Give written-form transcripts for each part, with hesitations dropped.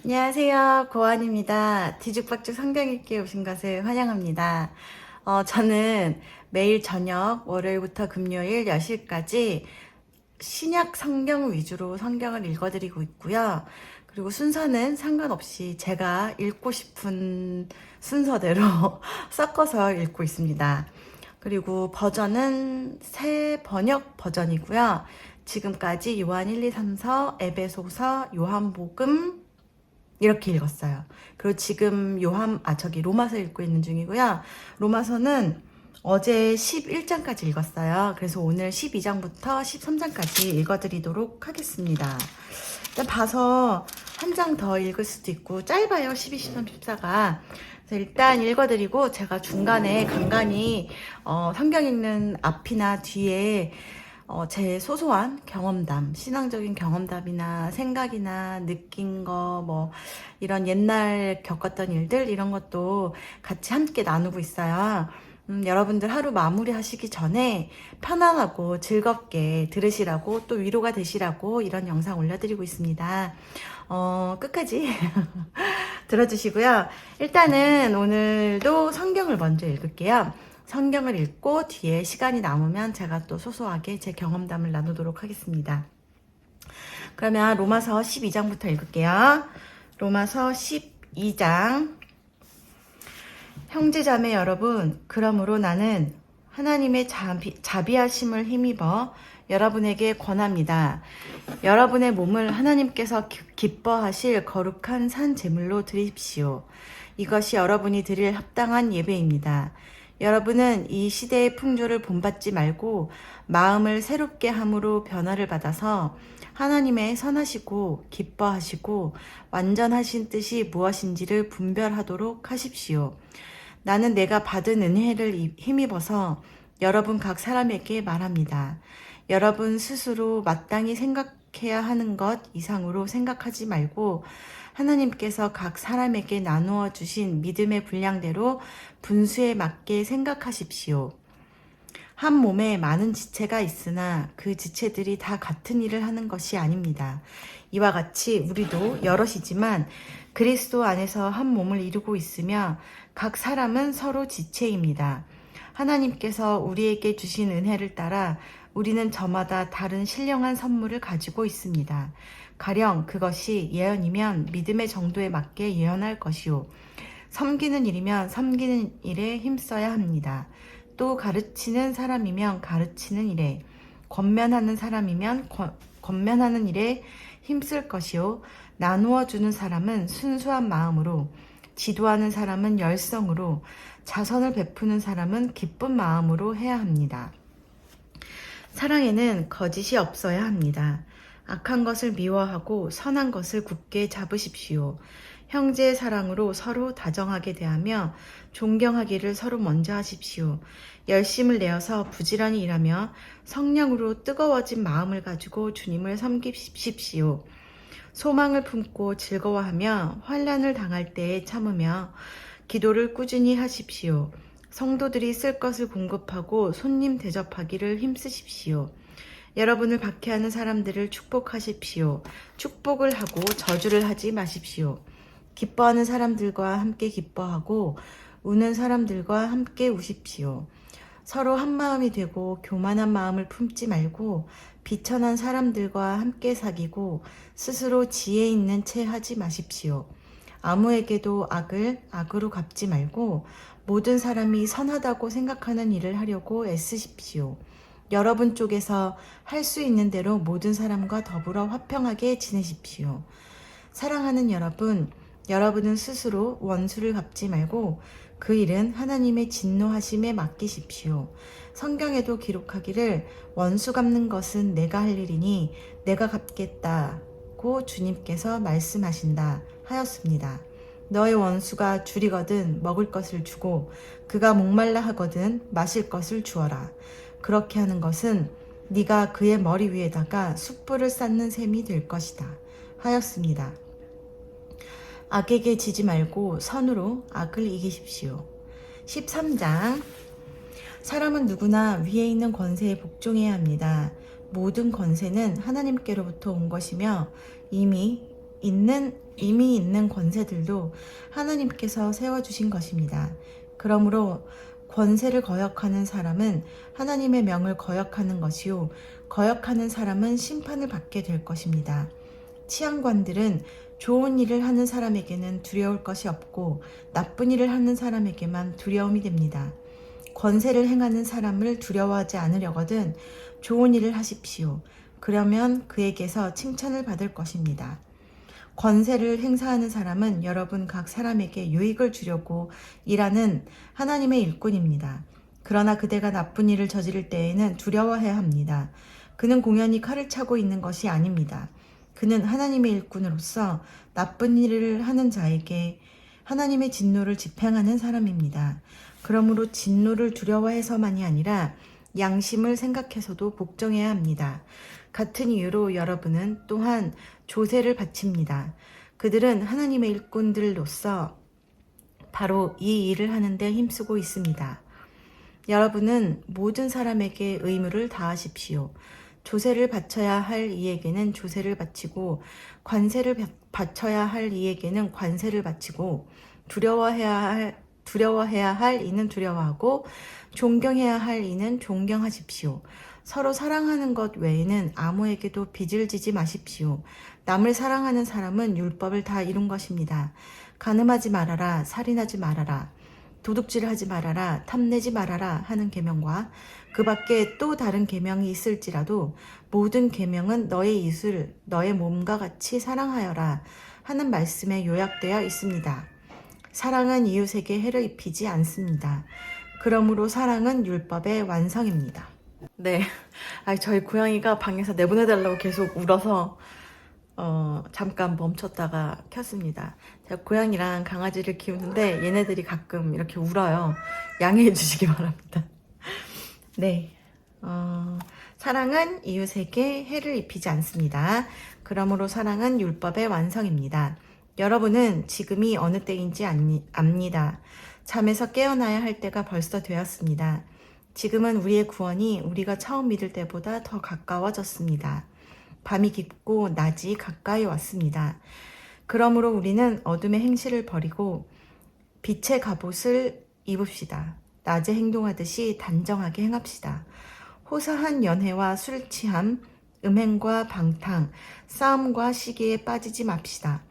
안녕하세요. 고안입니다. 뒤죽박죽 성경 읽기에 오신 것을 환영합니다. 저는 매일 저녁 월요일부터 금요일 10시까지 신약 성경 위주로 성경을 읽어드리고 있고요. 그리고 순서는 상관없이 제가 읽고 싶은 순서대로 섞어서 읽고 있습니다. 그리고 버전은 새 번역 버전이고요. 지금까지 요한 1, 2, 3서, 에베소서, 요한복음, 이렇게 읽었어요. 그리고 지금 로마서 읽고 있는 중이고요. 로마서는 어제 11장까지 읽었어요. 그래서 오늘 12장부터 13장까지 읽어드리도록 하겠습니다. 일단 봐서 한 장 더 읽을 수도 있고 짧아요. 12, 13, 14가. 그래서 일단 읽어드리고 제가 중간에 간간히 성경 읽는 앞이나 뒤에 제 소소한 경험담, 신앙적인 경험담이나 생각이나 느낀 거, 이런 옛날 겪었던 일들, 이런 것도 같이 함께 나누고 있어요. 여러분들 하루 마무리 하시기 전에 편안하고 즐겁게 들으시라고 또 위로가 되시라고 이런 영상 올려드리고 있습니다. 끝까지 들어주시고요. 일단은 오늘도 성경을 먼저 읽을게요. 성경을 읽고 뒤에 시간이 남으면 제가 또 소소하게 제 경험담을 나누도록 하겠습니다. 그러면 로마서 12장부터 읽을게요. 로마서 12장. 형제자매 여러분, 그러므로 나는 하나님의 자비하심을 힘입어 여러분에게 권합니다. 여러분의 몸을 하나님께서 기뻐하실 거룩한 산 제물로 드립시오. 이것이 여러분이 드릴 합당한 예배입니다. 여러분은 이 시대의 풍조를 본받지 말고 마음을 새롭게 함으로 변화를 받아서 하나님의 선하시고 기뻐하시고 완전하신 뜻이 무엇인지를 분별하도록 하십시오. 나는 내가 받은 은혜를 힘입어서 여러분 각 사람에게 말합니다. 여러분 스스로 마땅히 생각해야 하는 것 이상으로 생각하지 말고 하나님께서 각 사람에게 나누어 주신 믿음의 분량대로 분수에 맞게 생각하십시오. 한 몸에 많은 지체가 있으나 그 지체들이 다 같은 일을 하는 것이 아닙니다. 이와 같이 우리도 여럿이지만 그리스도 안에서 한 몸을 이루고 있으며 각 사람은 서로 지체입니다. 하나님께서 우리에게 주신 은혜를 따라 우리는 저마다 다른 신령한 선물을 가지고 있습니다. 가령 그것이 예언이면 믿음의 정도에 맞게 예언할 것이요. 섬기는 일이면 섬기는 일에 힘써야 합니다. 또 가르치는 사람이면 가르치는 일에, 권면하는 사람이면 권면하는 일에 힘쓸 것이요. 나누어 주는 사람은 순수한 마음으로, 지도하는 사람은 열성으로, 자선을 베푸는 사람은 기쁜 마음으로 해야 합니다. 사랑에는 거짓이 없어야 합니다. 악한 것을 미워하고 선한 것을 굳게 잡으십시오. 형제의 사랑으로 서로 다정하게 대하며 존경하기를 서로 먼저 하십시오. 열심을 내어서 부지런히 일하며 성령으로 뜨거워진 마음을 가지고 주님을 섬기십시오. 소망을 품고 즐거워하며 환난을 당할 때에 참으며 기도를 꾸준히 하십시오. 성도들이 쓸 것을 공급하고 손님 대접하기를 힘쓰십시오. 여러분을 박해하는 사람들을 축복하십시오. 축복을 하고 저주를 하지 마십시오. 기뻐하는 사람들과 함께 기뻐하고 우는 사람들과 함께 우십시오. 서로 한마음이 되고 교만한 마음을 품지 말고 비천한 사람들과 함께 사귀고 스스로 지혜 있는 채 하지 마십시오. 아무에게도 악을 악으로 갚지 말고 모든 사람이 선하다고 생각하는 일을 하려고 애쓰십시오. 여러분 쪽에서 할 수 있는 대로 모든 사람과 더불어 화평하게 지내십시오. 사랑하는 여러분, 여러분은 스스로 원수를 갚지 말고 그 일은 하나님의 진노하심에 맡기십시오. 성경에도 기록하기를 원수 갚는 것은 내가 할 일이니 내가 갚겠다고 주님께서 말씀하신다 하였습니다. 너의 원수가 줄이거든 먹을 것을 주고 그가 목말라 하거든 마실 것을 주어라. 그렇게 하는 것은 네가 그의 머리 위에다가 숯불을 쌓는 셈이 될 것이다 하였습니다. 악에게 지지 말고 선으로 악을 이기십시오. 13장. 사람은 누구나 위에 있는 권세에 복종해야 합니다. 모든 권세는 하나님께로부터 온 것이며 이미 이미 있는 권세들도 하나님께서 세워주신 것입니다. 그러므로 권세를 거역하는 사람은 하나님의 명을 거역하는 것이요, 거역하는 사람은 심판을 받게 될 것입니다. 치안관들은 좋은 일을 하는 사람에게는 두려울 것이 없고 나쁜 일을 하는 사람에게만 두려움이 됩니다. 권세를 행하는 사람을 두려워하지 않으려거든 좋은 일을 하십시오. 그러면 그에게서 칭찬을 받을 것입니다. 권세를 행사하는 사람은 여러분 각 사람에게 유익을 주려고 일하는 하나님의 일꾼입니다. 그러나 그대가 나쁜 일을 저지를 때에는 두려워해야 합니다. 그는 공연히 칼을 차고 있는 것이 아닙니다. 그는 하나님의 일꾼으로서 나쁜 일을 하는 자에게 하나님의 진노를 집행하는 사람입니다. 그러므로 진노를 두려워해서만이 아니라 양심을 생각해서도 복종해야 합니다. 같은 이유로 여러분은 또한 조세를 바칩니다. 그들은 하나님의 일꾼들로서 바로 이 일을 하는데 힘쓰고 있습니다. 여러분은 모든 사람에게 의무를 다하십시오. 조세를 바쳐야 할 이에게는 조세를 바치고 관세를 바쳐야 할 이에게는 관세를 바치고 두려워해야 할 이는 두려워하고 존경해야 할 이는 존경하십시오. 서로 사랑하는 것 외에는 아무에게도 빚을 지지 마십시오. 남을 사랑하는 사람은 율법을 다 이룬 것입니다. 간음하지 말아라, 살인하지 말아라, 도둑질하지 말아라, 탐내지 말아라 하는 계명과 그 밖에 또 다른 계명이 있을지라도 모든 계명은 너의 이웃을 너의 몸과 같이 사랑하여라 하는 말씀에 요약되어 있습니다. 사랑은 이웃에게 해를 입히지 않습니다. 그러므로 사랑은 율법의 완성입니다. 네, 저희 고양이가 방에서 내보내달라고 계속 울어서 잠깐 멈췄다가 켰습니다. 제가 고양이랑 강아지를 키우는데 얘네들이 가끔 이렇게 울어요. 양해해 주시기 바랍니다. 네, 사랑은 이웃에게 해를 입히지 않습니다. 그러므로 사랑은 율법의 완성입니다. 여러분은 지금이 어느 때인지 압니다. 잠에서 깨어나야 할 때가 벌써 되었습니다. 지금은 우리의 구원이 우리가 처음 믿을 때보다 더 가까워졌습니다. 밤이 깊고 낮이 가까이 왔습니다. 그러므로 우리는 어둠의 행실을 버리고 빛의 갑옷을 입읍시다. 낮에 행동하듯이 단정하게 행합시다. 호사한 연회와 술 취함, 음행과 방탕, 싸움과 시기에 빠지지 맙시다.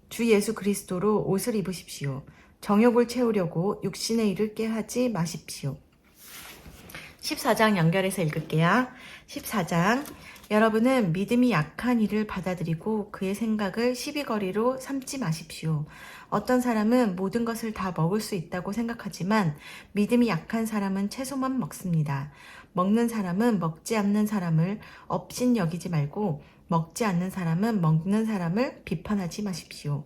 주 예수 그리스도로 옷을 입으십시오. 정욕을 채우려고 육신의 일을 깨하지 마십시오. 14장 연결해서 읽을게요. 14장. 여러분은 믿음이 약한 이를 받아들이고 그의 생각을 시비거리로 삼지 마십시오. 어떤 사람은 모든 것을 다 먹을 수 있다고 생각하지만 믿음이 약한 사람은 채소만 먹습니다. 먹는 사람은 먹지 않는 사람을 업신 여기지 말고 먹지 않는 사람은 먹는 사람을 비판하지 마십시오.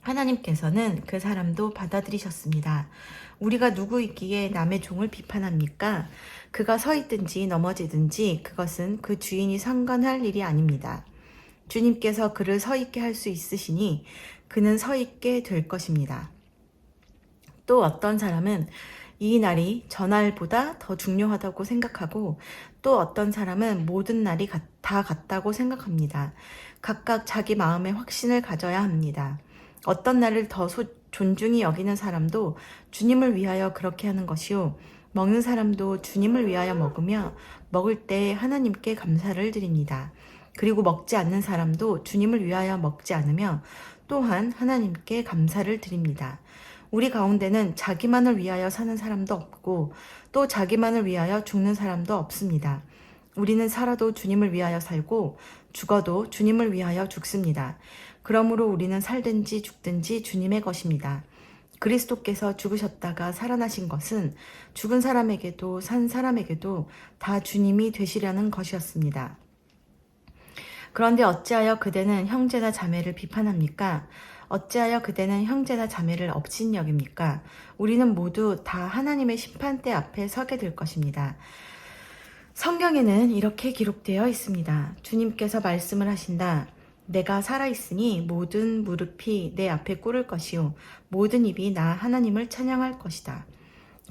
하나님께서는 그 사람도 받아들이셨습니다. 우리가 누구이기에 남의 종을 비판합니까? 그가 서 있든지 넘어지든지 그것은 그 주인이 상관할 일이 아닙니다. 주님께서 그를 서 있게 할 수 있으시니 그는 서 있게 될 것입니다. 또 어떤 사람은 이 날이 전날보다 더 중요하다고 생각하고 또 어떤 사람은 모든 날이 다 같다고 생각합니다. 각각 자기 마음의 확신을 가져야 합니다. 어떤 날을 더 존중히 여기는 사람도 주님을 위하여 그렇게 하는 것이요. 먹는 사람도 주님을 위하여 먹으며 먹을 때 하나님께 감사를 드립니다. 그리고 먹지 않는 사람도 주님을 위하여 먹지 않으며 또한 하나님께 감사를 드립니다. 우리 가운데는 자기만을 위하여 사는 사람도 없고 또 자기만을 위하여 죽는 사람도 없습니다. 우리는 살아도 주님을 위하여 살고 죽어도 주님을 위하여 죽습니다. 그러므로 우리는 살든지 죽든지 주님의 것입니다. 그리스도께서 죽으셨다가 살아나신 것은 죽은 사람에게도 산 사람에게도 다 주님이 되시려는 것이었습니다. 그런데 어찌하여 그대는 형제나 자매를 비판합니까? 어찌하여 그대는 형제나 자매를 업신여깁니까? 우리는 모두 다 하나님의 심판대 앞에 서게 될 것입니다. 성경에는 이렇게 기록되어 있습니다. 주님께서 말씀을 하신다. 내가 살아있으니 모든 무릎이 내 앞에 꿇을 것이요 모든 입이 나 하나님을 찬양할 것이다.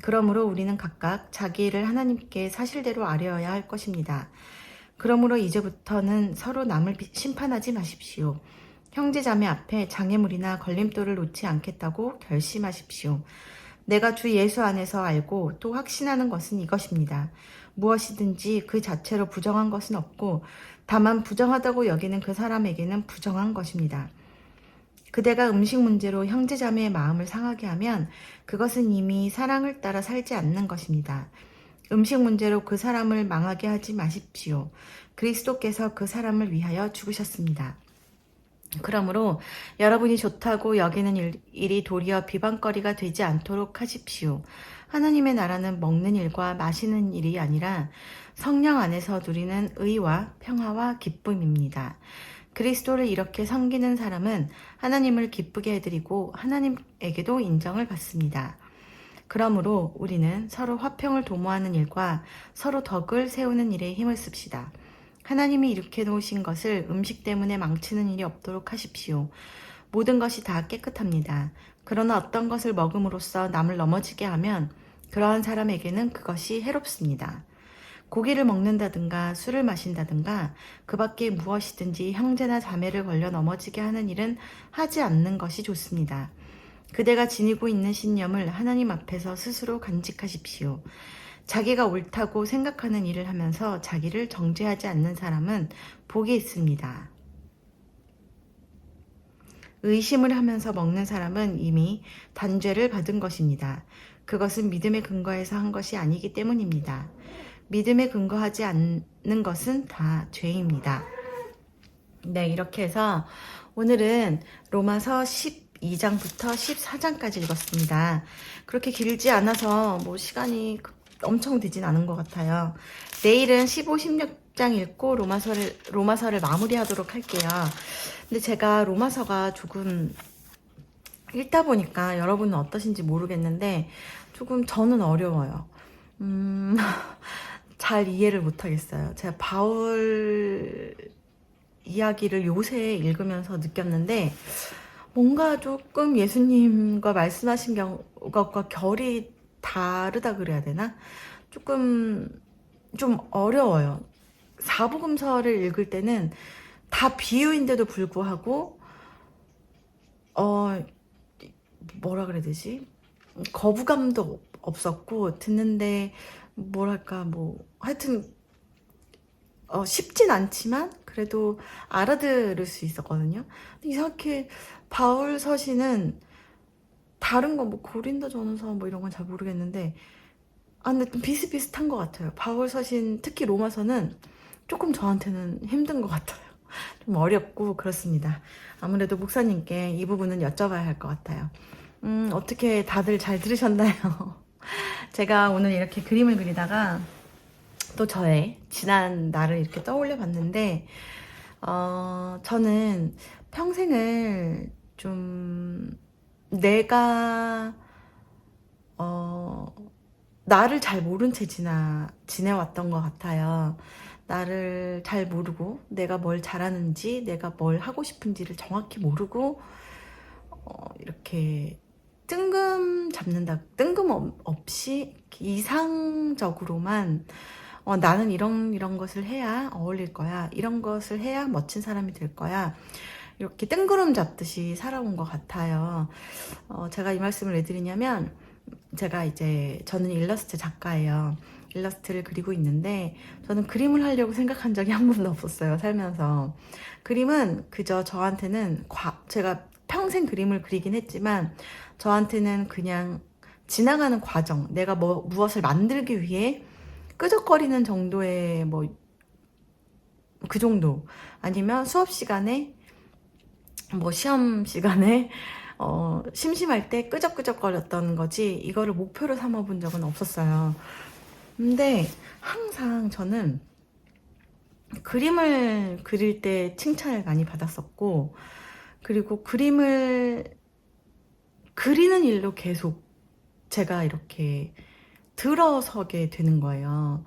그러므로 우리는 각각 자기 일을 하나님께 사실대로 아뢰어야 할 것입니다. 그러므로 이제부터는 서로 남을 심판하지 마십시오. 형제자매 앞에 장애물이나 걸림돌을 놓지 않겠다고 결심하십시오. 내가 주 예수 안에서 알고 또 확신하는 것은 이것입니다. 무엇이든지 그 자체로 부정한 것은 없고 다만 부정하다고 여기는 그 사람에게는 부정한 것입니다. 그대가 음식 문제로 형제자매의 마음을 상하게 하면 그것은 이미 사랑을 따라 살지 않는 것입니다. 음식 문제로 그 사람을 망하게 하지 마십시오. 그리스도께서 그 사람을 위하여 죽으셨습니다. 그러므로 여러분이 좋다고 여기는 일이 도리어 비방거리가 되지 않도록 하십시오. 하나님의 나라는 먹는 일과 마시는 일이 아니라 성령 안에서 누리는 의와 평화와 기쁨입니다. 그리스도를 이렇게 섬기는 사람은 하나님을 기쁘게 해드리고 하나님에게도 인정을 받습니다. 그러므로 우리는 서로 화평을 도모하는 일과 서로 덕을 세우는 일에 힘을 씁시다. 하나님이 이렇게 놓으신 것을 음식 때문에 망치는 일이 없도록 하십시오. 모든 것이 다 깨끗합니다. 그러나 어떤 것을 먹음으로써 남을 넘어지게 하면 그러한 사람에게는 그것이 해롭습니다. 고기를 먹는다든가 술을 마신다든가 그 밖에 무엇이든지 형제나 자매를 걸려 넘어지게 하는 일은 하지 않는 것이 좋습니다. 그대가 지니고 있는 신념을 하나님 앞에서 스스로 간직하십시오. 자기가 옳다고 생각하는 일을 하면서 자기를 정죄하지 않는 사람은 복이 있습니다. 의심을 하면서 먹는 사람은 이미 단죄를 받은 것입니다. 그것은 믿음의 근거에서 한 것이 아니기 때문입니다. 믿음에 근거하지 않는 것은 다 죄입니다. 네, 이렇게 해서 오늘은 로마서 12장부터 14장까지 읽었습니다. 그렇게 길지 않아서 뭐 시간이 엄청 되진 않은 것 같아요. 내일은 15, 16장 읽고 로마서를 마무리하도록 할게요. 근데 제가 로마서가 조금 읽다 보니까 여러분은 어떠신지 모르겠는데 조금 저는 어려워요. 잘 이해를 못하겠어요. 제가 바울 이야기를 요새 읽으면서 느꼈는데 뭔가 조금 예수님과 말씀하신 것과 결이 다르다 그래야 되나? 조금 좀 어려워요. 사복음서를 읽을 때는 다 비유인데도 불구하고 뭐라 그래야 되지? 거부감도 없었고 듣는데 뭐랄까 뭐 하여튼 쉽진 않지만 그래도 알아들을 수 있었거든요. 근데 이상하게 바울 서신은 다른 거 뭐 고린도전서 뭐 이런 건 잘 모르겠는데 근데 좀 비슷비슷한 것 같아요. 바울 서신 특히 로마서는 조금 저한테는 힘든 것 같아요. 좀 어렵고 그렇습니다. 아무래도 목사님께 이 부분은 여쭤봐야 할 것 같아요. 어떻게 다들 잘 들으셨나요? 제가 오늘 이렇게 그림을 그리다가 또 저의 지난 날을 이렇게 떠올려 봤는데 저는 평생을 좀 내가 나를 잘 모른 채 지내왔던 것 같아요. 나를 잘 모르고 내가 뭘 잘하는지 내가 뭘 하고 싶은지를 정확히 모르고 이렇게 뜬금없이 이상적으로만 나는 이런 것을 해야 어울릴 거야. 이런 것을 해야 멋진 사람이 될 거야. 이렇게 뜬구름 잡듯이 살아온 것 같아요. 제가 이 말씀을 왜 드리냐면 저는 일러스트 작가예요. 일러스트를 그리고 있는데 저는 그림을 하려고 생각한 적이 한 번도 없었어요. 살면서. 그림은 그저 저한테는 제가 평생 그림을 그리긴 했지만 저한테는 그냥 지나가는 과정, 내가 무엇을 만들기 위해 끄적거리는 정도의 그 정도 아니면 수업 시간에 시험 시간에 심심할 때 끄적끄적거렸던 거지 이거를 목표로 삼아본 적은 없었어요. 근데 항상 저는 그림을 그릴 때 칭찬을 많이 받았었고 그리고 그림을 그리는 일로 계속 제가 이렇게 들어서게 되는 거예요.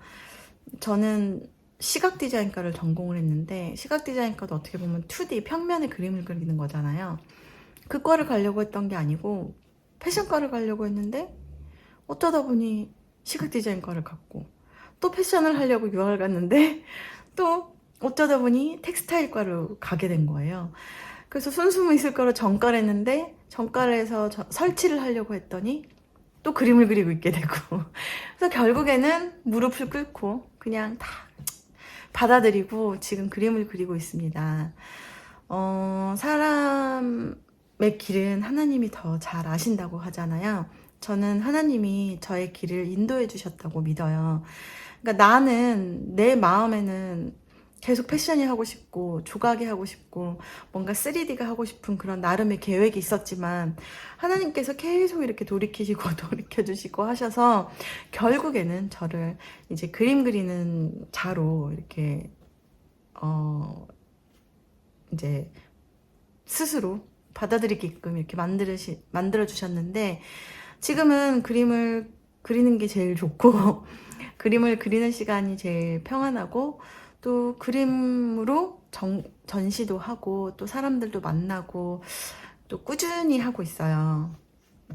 저는 시각 디자인과를 전공을 했는데 시각 디자인과도 어떻게 보면 2D 평면의 그림을 그리는 거잖아요. 그 과를 가려고 했던 게 아니고 패션과를 가려고 했는데 어쩌다 보니 시각 디자인과를 갔고 또 패션을 하려고 유학을 갔는데 또 어쩌다 보니 텍스타일과로 가게 된 거예요. 그래서 순수미술과로 전과를 했는데 전과를 해서 설치를 하려고 했더니 또 그림을 그리고 있게 되고 그래서 결국에는 무릎을 꿇고 그냥 다 받아들이고 지금 그림을 그리고 있습니다. 사람의 길은 하나님이 더 잘 아신다고 하잖아요. 저는 하나님이 저의 길을 인도해 주셨다고 믿어요. 그러니까 나는 내 마음에는 계속 패션이 하고 싶고 조각이 하고 싶고 뭔가 3D가 하고 싶은 그런 나름의 계획이 있었지만 하나님께서 계속 이렇게 돌이키시고 돌이켜주시고 하셔서 결국에는 저를 이제 그림 그리는 자로 이렇게 이제 스스로 받아들이게끔 이렇게 만들어 주셨는데 지금은 그림을 그리는 게 제일 좋고 그림을 그리는 시간이 제일 평안하고 또 그림으로 전시도 하고 또 사람들도 만나고 또 꾸준히 하고 있어요.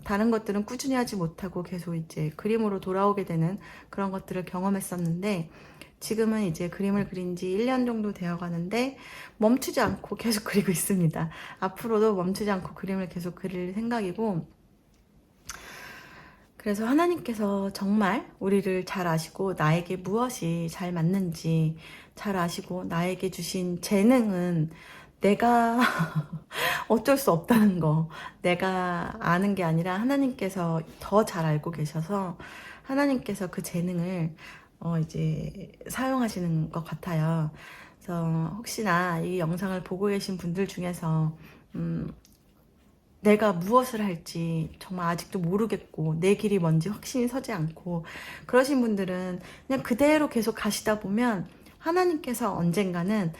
다른 것들은 꾸준히 하지 못하고 계속 이제 그림으로 돌아오게 되는 그런 것들을 경험했었는데 지금은 이제 그림을 그린 지 1년 정도 되어 가는데 멈추지 않고 계속 그리고 있습니다. 앞으로도 멈추지 않고 그림을 계속 그릴 생각이고 그래서 하나님께서 정말 우리를 잘 아시고 나에게 무엇이 잘 맞는지 잘 아시고 나에게 주신 재능은 내가 어쩔 수 없다는 거 내가 아는 게 아니라 하나님께서 더 잘 알고 계셔서 하나님께서 그 재능을 이제 사용하시는 것 같아요. 그래서 혹시나 이 영상을 보고 계신 분들 중에서 내가 무엇을 할지 정말 아직도 모르겠고 내 길이 뭔지 확신이 서지 않고 그러신 분들은 그냥 그대로 계속 가시다 보면 하나님께서 언젠가는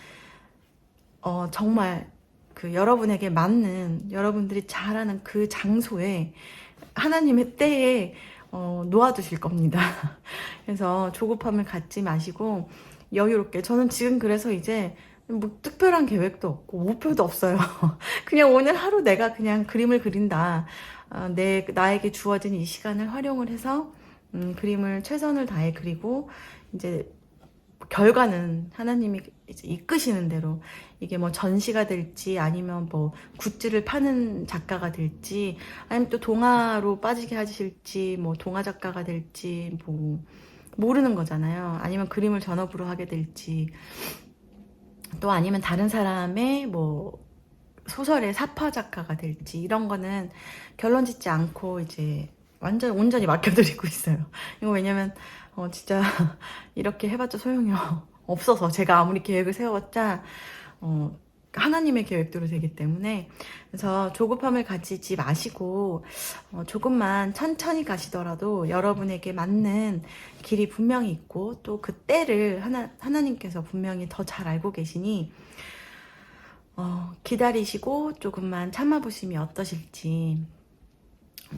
정말 그 여러분에게 맞는 여러분들이 잘하는 그 장소에 하나님의 때에 놓아두실 겁니다. 그래서 조급함을 갖지 마시고 여유롭게 저는 지금 그래서 이제 뭐 특별한 계획도 없고 목표도 없어요. 그냥 오늘 하루 내가 그냥 그림을 그린다. 나에게 주어진 이 시간을 활용을 해서 그림을 최선을 다해 그리고 이제 결과는 하나님이 이제 이끄시는 대로 이게 뭐 전시가 될지 아니면 뭐 굿즈를 파는 작가가 될지 아니면 또 동화로 빠지게 하실지 뭐 동화 작가가 될지 뭐 모르는 거잖아요. 아니면 그림을 전업으로 하게 될지 또 아니면 다른 사람의 뭐 소설의 사파 작가가 될지 이런 거는 결론 짓지 않고 이제 완전 온전히 맡겨드리고 있어요. 이거 왜냐면 진짜 이렇게 해봤자 소용이 없어서 제가 아무리 계획을 세워봤자 하나님의 계획대로 되기 때문에 그래서 조급함을 가지지 마시고 조금만 천천히 가시더라도 여러분에게 맞는 길이 분명히 있고 또 그 때를 하나님께서 분명히 더 잘 알고 계시니 기다리시고 조금만 참아보심이 어떠실지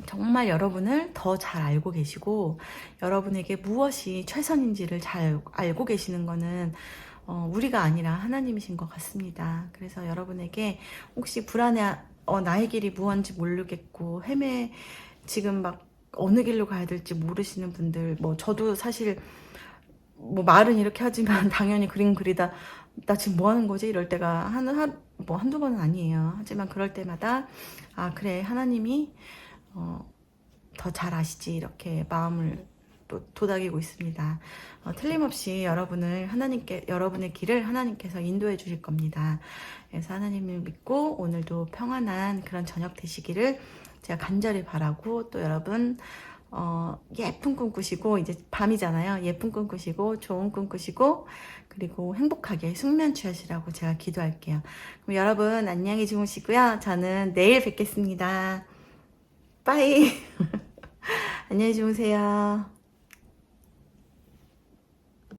정말 여러분을 더 잘 알고 계시고 여러분에게 무엇이 최선인지를 잘 알고 계시는 거는 우리가 아니라 하나님이신 것 같습니다. 그래서 여러분에게 혹시 불안해 나의 길이 무엇인지 모르겠고 지금 막 어느 길로 가야 될지 모르시는 분들 뭐 저도 사실 뭐 말은 이렇게 하지만 당연히 그림 그리다 나 지금 뭐 하는 거지 이럴 때가 한두 번은 아니에요. 하지만 그럴 때마다 아 그래 하나님이 더 잘 아시지 이렇게 마음을 또 도닥이고 있습니다. 틀림없이 여러분의 길을 하나님께서 인도해 주실 겁니다. 그래서 하나님을 믿고 오늘도 평안한 그런 저녁 되시기를 제가 간절히 바라고 또 여러분 예쁜 꿈 꾸시고 이제 밤이잖아요. 예쁜 꿈 꾸시고 좋은 꿈 꾸시고 그리고 행복하게 숙면 취하시라고 제가 기도할게요. 그럼 여러분 안녕히 주무시고요. 저는 내일 뵙겠습니다. 빠이. 안녕히 주무세요.